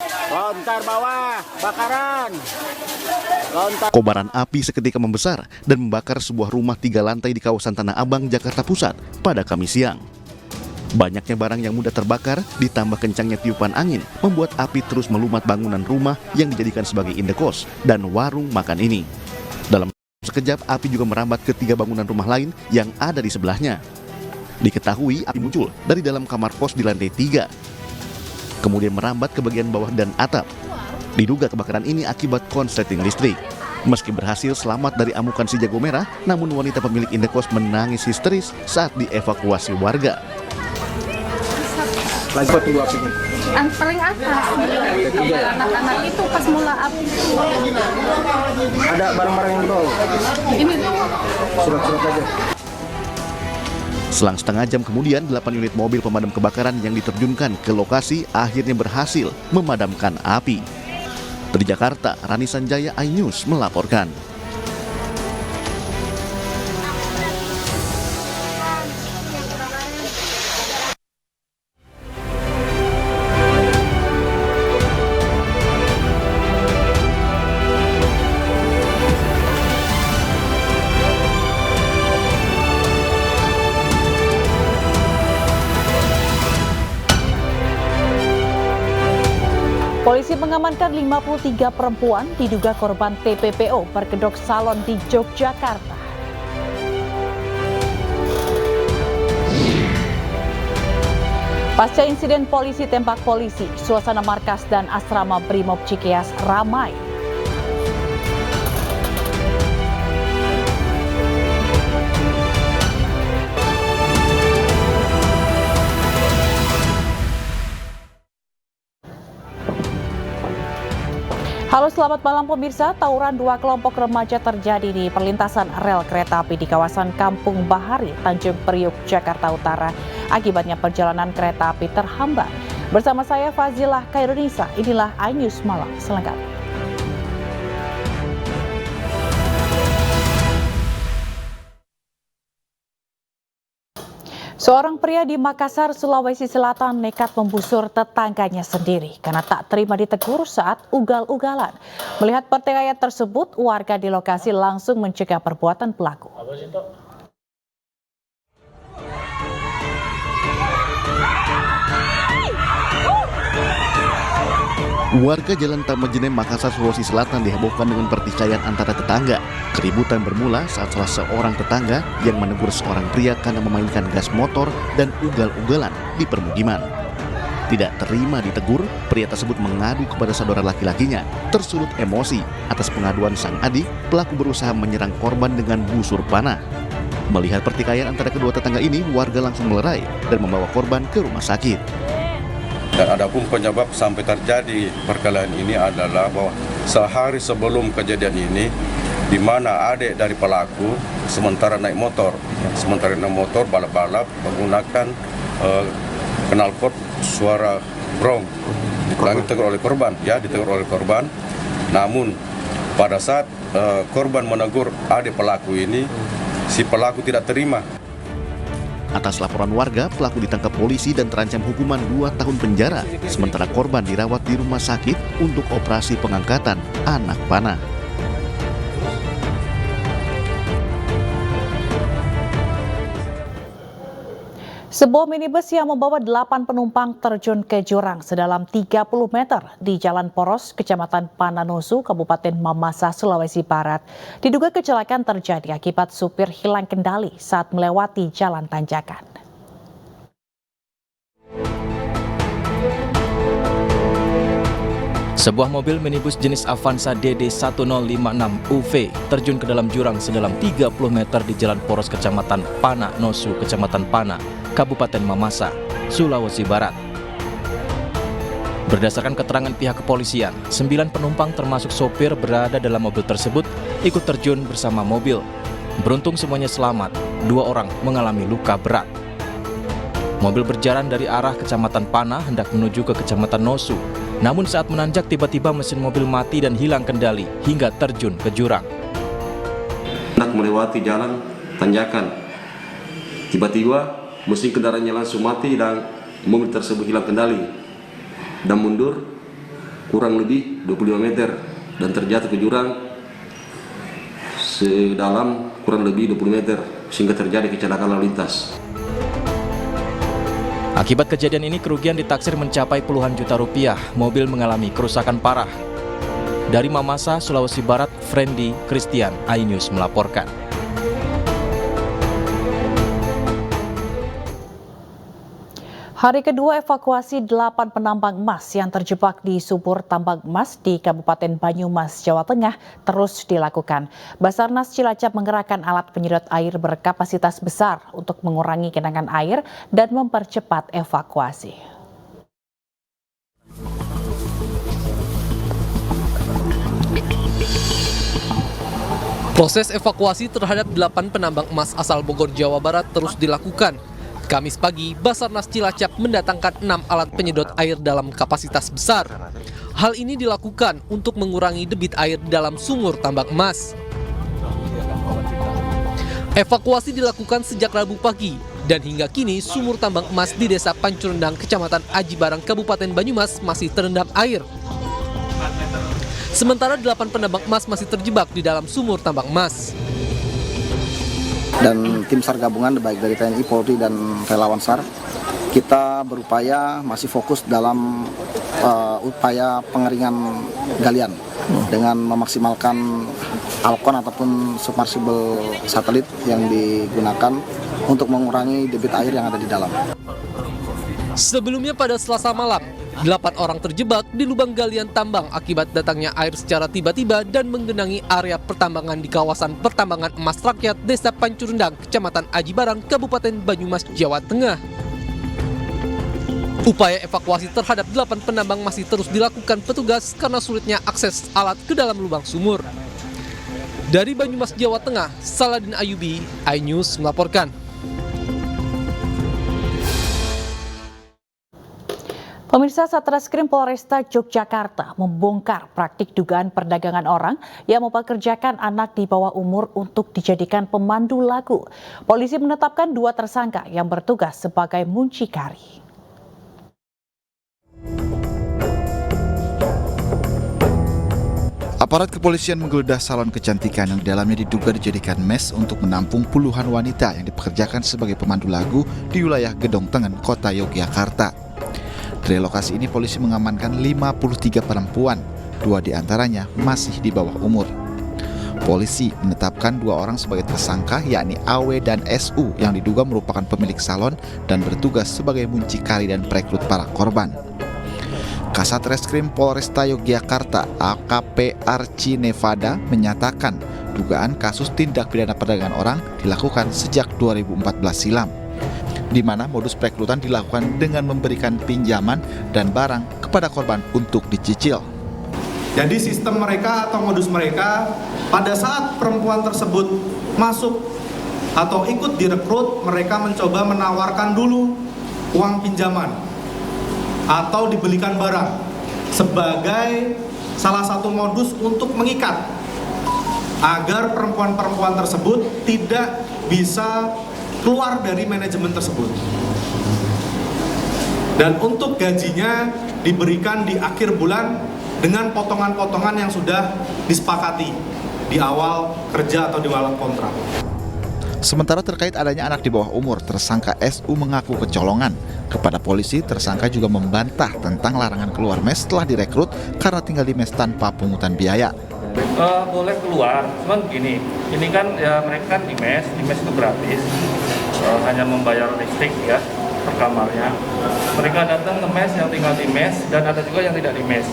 Lontar bawah, bakaran. Lontar. Kobaran api seketika membesar dan membakar sebuah rumah 3 lantai di kawasan Tanah Abang, Jakarta Pusat pada Kamis siang. Banyaknya barang yang mudah terbakar ditambah kencangnya tiupan angin membuat api terus melumat bangunan rumah yang dijadikan sebagai indekos dan warung makan ini. Dalam sekejap api juga merambat ke 3 bangunan rumah lain yang ada di sebelahnya. Diketahui api muncul dari dalam kamar kos di lantai 3. Kemudian merambat ke bagian bawah dan atap. Diduga kebakaran ini akibat konsleting listrik. Meski berhasil selamat dari amukan si jago merah, namun wanita pemilik indekos menangis histeris saat dievakuasi warga. Lagi tunggu apinya. Yang paling atas, anak-anak itu pas mula api. Ada barang-barang yang dibawa? Ini tuh Surat-surat aja. Selang setengah jam kemudian, 8 unit mobil pemadam kebakaran yang diterjunkan ke lokasi akhirnya berhasil memadamkan api. Dari Jakarta, Rani Sanjaya, iNews melaporkan. Polisi mengamankan 53 perempuan diduga korban TPPO berkedok salon di Yogyakarta. Pasca insiden polisi tembak polisi, suasana markas dan asrama Brimob Cikeas ramai. Halo, selamat malam pemirsa. Tawuran 2 kelompok remaja terjadi di perlintasan rel kereta api di kawasan Kampung Bahari, Tanjung Priuk, Jakarta Utara. Akibatnya perjalanan kereta api terhambat. Bersama saya Fazilah Khairunisa, inilah iNews Malam selengkapnya. Seorang pria di Makassar, Sulawesi Selatan nekat membusur tetangganya sendiri karena tak terima ditegur saat ugal-ugalan. Melihat pertikaian tersebut, warga di lokasi langsung mencegah perbuatan pelaku. Warga Jalan Tamajenem, Makassar, Sulawesi Selatan dihebohkan dengan pertikaian antara tetangga. Keributan bermula saat salah seorang tetangga yang menegur seorang pria karena memainkan gas motor dan ugal-ugalan di permukiman. Tidak terima ditegur, pria tersebut mengadu kepada saudara laki-lakinya. Tersulut emosi atas pengaduan sang adik, pelaku berusaha menyerang korban dengan busur panah. Melihat pertikaian antara kedua tetangga ini, warga langsung melerai dan membawa korban ke rumah sakit. Dan adapun penyebab sampai terjadi perkelahian ini adalah bahwa sehari sebelum kejadian ini, di mana adik dari pelaku sementara naik motor balap-balap menggunakan knalpot suara brong, ditegur oleh korban. Namun pada saat korban menegur adik pelaku ini, si pelaku tidak terima. Atas laporan warga, pelaku ditangkap polisi dan terancam hukuman 2 tahun penjara, sementara korban dirawat di rumah sakit untuk operasi pengangkatan anak panah. Sebuah minibus yang membawa 8 penumpang terjun ke jurang sedalam 30 meter di Jalan Poros, Kecamatan Pananosu, Kabupaten Mamasa, Sulawesi Barat. Diduga kecelakaan terjadi akibat supir hilang kendali saat melewati jalan tanjakan. Sebuah mobil minibus jenis Avanza DD1056UV terjun ke dalam jurang sedalam 30 meter di Jalan Poros, Kecamatan Pananosu, Kecamatan Pana, Kabupaten Mamasa, Sulawesi Barat. Berdasarkan keterangan pihak kepolisian, 9 penumpang termasuk sopir berada dalam mobil tersebut ikut terjun bersama mobil. Beruntung semuanya selamat, 2 orang mengalami luka berat. Mobil berjalan dari arah Kecamatan Pana hendak menuju ke Kecamatan Nosu. Namun saat menanjak tiba-tiba mesin mobil mati dan hilang kendali hingga terjun ke jurang. Hendak melewati jalan tanjakan, tiba-tiba mesin kendaraannya langsung mati dan mobil tersebut hilang kendali dan mundur kurang lebih 25 meter dan terjatuh ke jurang sedalam kurang lebih 20 meter sehingga terjadi kecelakaan lalu lintas. Akibat kejadian ini kerugian ditaksir mencapai puluhan juta rupiah. Mobil mengalami kerusakan parah. Dari Mamasa, Sulawesi Barat, Friendly Christian, iNews melaporkan. Hari kedua evakuasi 8 penambang emas yang terjebak di sumur tambang emas di Kabupaten Banyumas, Jawa Tengah terus dilakukan. Basarnas Cilacap mengerahkan alat penyedot air berkapasitas besar untuk mengurangi genangan air dan mempercepat evakuasi. Proses evakuasi terhadap 8 penambang emas asal Bogor, Jawa Barat terus dilakukan. Kamis pagi, Basarnas Cilacap mendatangkan 6 alat penyedot air dalam kapasitas besar. Hal ini dilakukan untuk mengurangi debit air di dalam sumur tambang emas. Evakuasi dilakukan sejak Rabu pagi, dan hingga kini sumur tambang emas di Desa Pancurendang, Kecamatan Aji Barang, Kabupaten Banyumas masih terendam air. Sementara 8 penambang emas masih terjebak di dalam sumur tambang emas. Dan tim SAR gabungan baik dari TNI, Polri, dan relawan SAR, kita berupaya masih fokus dalam upaya pengeringan galian dengan memaksimalkan alkon ataupun submersible satelit yang digunakan untuk mengurangi debit air yang ada di dalam. Sebelumnya pada Selasa malam, 8 orang terjebak di lubang galian tambang akibat datangnya air secara tiba-tiba dan menggenangi area pertambangan di kawasan pertambangan emas rakyat Desa Pancurendang, Kecamatan Aji Barang, Kabupaten Banyumas, Jawa Tengah. Upaya evakuasi terhadap 8 penambang masih terus dilakukan petugas karena sulitnya akses alat ke dalam lubang sumur. Dari Banyumas, Jawa Tengah, Saladin Ayubi, iNews melaporkan. Pemirsa, Satreskrim Polresta Yogyakarta membongkar praktik dugaan perdagangan orang yang mempekerjakan anak di bawah umur untuk dijadikan pemandu lagu. Polisi menetapkan 2 tersangka yang bertugas sebagai muncikari. Aparat kepolisian menggeledah salon kecantikan yang di dalamnya diduga dijadikan mes untuk menampung puluhan wanita yang dipekerjakan sebagai pemandu lagu di wilayah Gedong Tengen, Kota Yogyakarta. Dari lokasi ini polisi mengamankan 53 perempuan, 2 diantaranya masih di bawah umur. Polisi menetapkan 2 orang sebagai tersangka, yakni AW dan SU yang diduga merupakan pemilik salon dan bertugas sebagai muncikari dan perekrut para korban. Kasat Reskrim Polresta Yogyakarta AKP Arci Nevada menyatakan dugaan kasus tindak pidana perdagangan orang dilakukan sejak 2014 silam, di mana modus perekrutan dilakukan dengan memberikan pinjaman dan barang kepada korban untuk dicicil. Jadi sistem mereka atau modus mereka pada saat perempuan tersebut masuk atau ikut direkrut, mereka mencoba menawarkan dulu uang pinjaman atau dibelikan barang sebagai salah satu modus untuk mengikat agar perempuan-perempuan tersebut tidak bisa keluar dari manajemen tersebut. Dan untuk gajinya diberikan di akhir bulan dengan potongan-potongan yang sudah disepakati di awal kerja atau di awal kontrak. Sementara terkait adanya anak di bawah umur, tersangka SU mengaku kecolongan. Kepada polisi, tersangka juga membantah tentang larangan keluar mes setelah direkrut karena tinggal di mes tanpa pungutan biaya. Boleh keluar, cuman gini, ini kan ya mereka kan di mes itu gratis, hanya membayar listrik ya per kamarnya. Mereka datang ke mes yang tinggal di mes dan ada juga yang tidak di mes.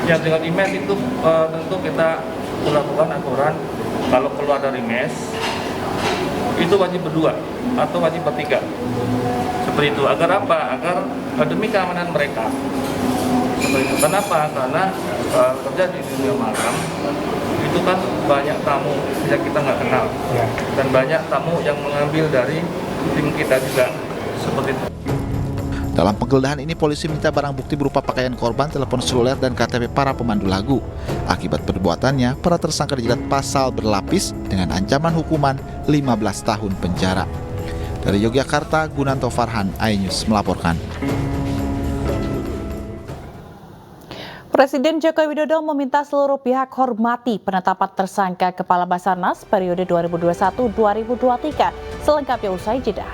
Yang tinggal di mes itu tentu kita lakukan aturan kalau keluar dari mes itu wajib berdua atau wajib bertiga. Seperti itu. Agar apa? Agar demi keamanan mereka. Seperti itu. Kenapa? Karena kerja di dunia malam itu kan banyak tamu yang kita nggak kenal dan banyak tamu yang mengambil dari tim kita juga. Seperti itu. Dalam penggeledahan ini, polisi minta barang bukti berupa pakaian korban, telepon seluler, dan KTP para pemandu lagu. Akibat perbuatannya, para tersangka dijerat pasal berlapis dengan ancaman hukuman 15 tahun penjara. Dari Yogyakarta, Gunanto Farhan, iNews melaporkan. Presiden Joko Widodo meminta seluruh pihak hormati penetapan tersangka Kepala Basarnas periode 2021-2023. Selengkapnya usai jeda.